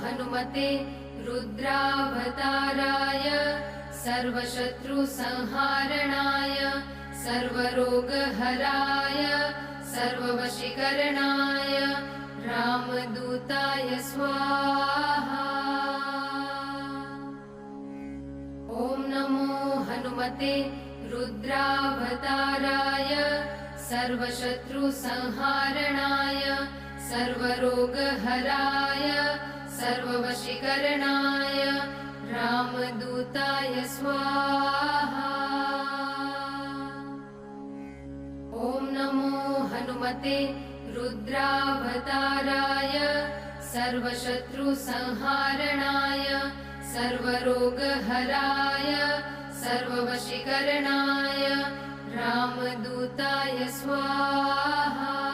हनुमते रुद्रावताराय सर्वशत्रुसंहारणाय सर्वरोगहराय सर्ववशीकरणाय रामदूताय स्वाहा। ॐ नमो हनुमते रुद्रावताराय सर्वशत्रुसंहारणाय सर्वरोगहराय सर्ववशीकरणाय रामदूताय स्वाहा। ॐ नमो हनुमते रुद्रावताराय सर्वशत्रुसंहारणाय सर्वरोगहराय सर्ववशीकरणाय रामदूताय स्वाहा।